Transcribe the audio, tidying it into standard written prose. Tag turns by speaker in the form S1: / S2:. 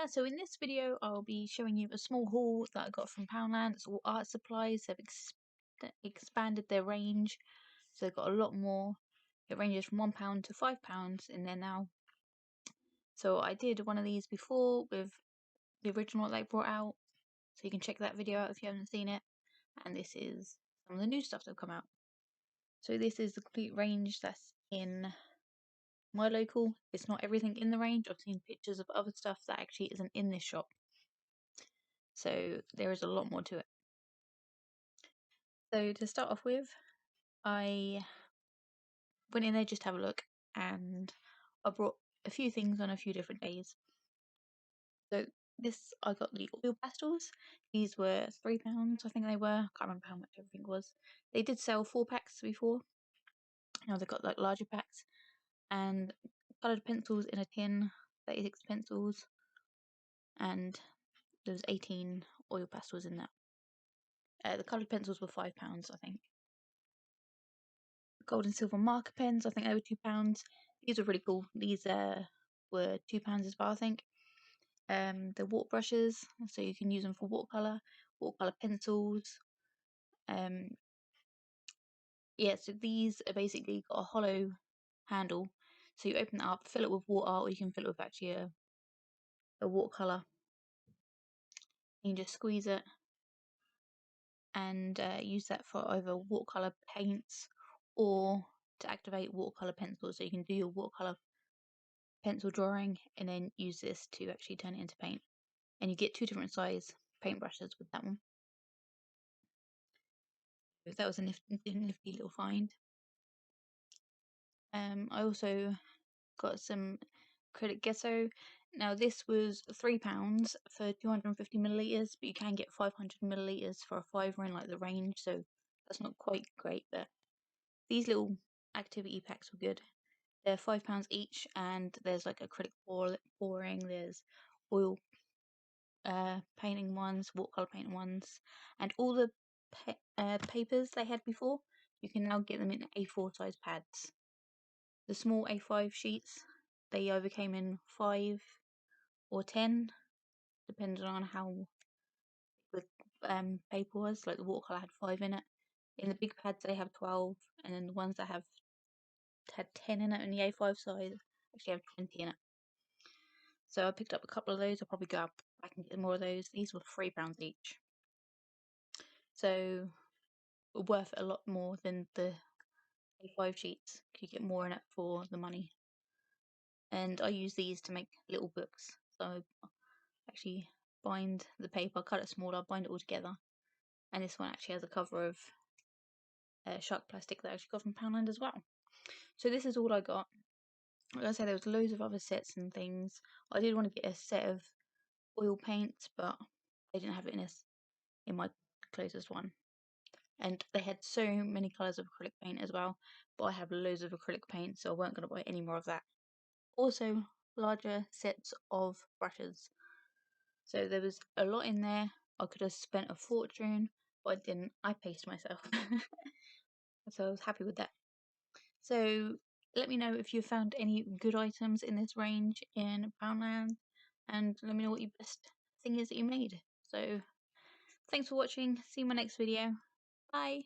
S1: So in this video I'll be showing you a small haul that I got from Poundland. It's all art supplies. They've expanded their range, so they've got a lot more. It ranges from £1 to £5 in there now. So I did one of these before with the original they brought out, so you can check that video out if you haven't seen it. And this is some of the new stuff that's come out. So this is the complete range that's in my local. It's not everything in the range. I've seen pictures of other stuff that actually isn't in this shop. So there is a lot more to it. So to start off with, I went in there just to have a look, and I brought a few things on a few different days. So this, I got the oil pastels. These were £3, I think they were. I can't remember how much everything was. They did sell 4-packs before. Now they've got like larger packs. And coloured pencils in a tin, 36 pencils, and there's 18 oil pastels in that. The coloured pencils were £5, I think. Gold and silver marker pens, I think they were £2. These were really cool. These were £2 as well, I think. The water brushes, so you can use them for watercolour pencils. Yeah, so these are basically got a hollow handle, so you open it up, fill it with water, or you can fill it with actually a watercolour. You can just squeeze it and use that for either watercolour paints or to activate watercolour pencils. So you can do your watercolour pencil drawing and then use this to actually turn it into paint. And you get 2 different size paintbrushes with that one. So that was a nifty little find. I also got some acrylic gesso. Now this was £3 for 250 millilitres, but you can get 500 millilitres for a £5 in like the range, so that's not quite great. But these little activity packs were good. They're £5 each, and there's like acrylic pouring, there's oil painting ones, watercolor painting ones, and all the papers they had before, you can now get them in A4 size pads. The small A5 sheets, they either came in 5 or 10, depending on how the paper was. Like the watercolor had 5 in it. In the big pads they have 12, and then the ones that had 10 in it in the A5 size actually have 20 in it. So I picked up a couple of those. I'll probably go back and get more of those. These were £3 each. So worth a lot more than the A5 sheets. You get more in it for the money. And I use these to make little books. So I actually bind the paper, cut it smaller, bind it all together. And this one actually has a cover of shark plastic that I actually got from Poundland as well. So this is all I got. Like I said, there was loads of other sets and things. I did want to get a set of oil paints, but they didn't have it in my closest one. And they had so many colours of acrylic paint as well, but I have loads of acrylic paint, so I weren't going to buy any more of that. Also, larger sets of brushes. So there was a lot in there. I could have spent a fortune, but I didn't. I paced myself. So I was happy with that. So let me know if you found any good items in this range in Poundland, and let me know what your best thing is that you made. So thanks for watching. See you in my next video. Bye.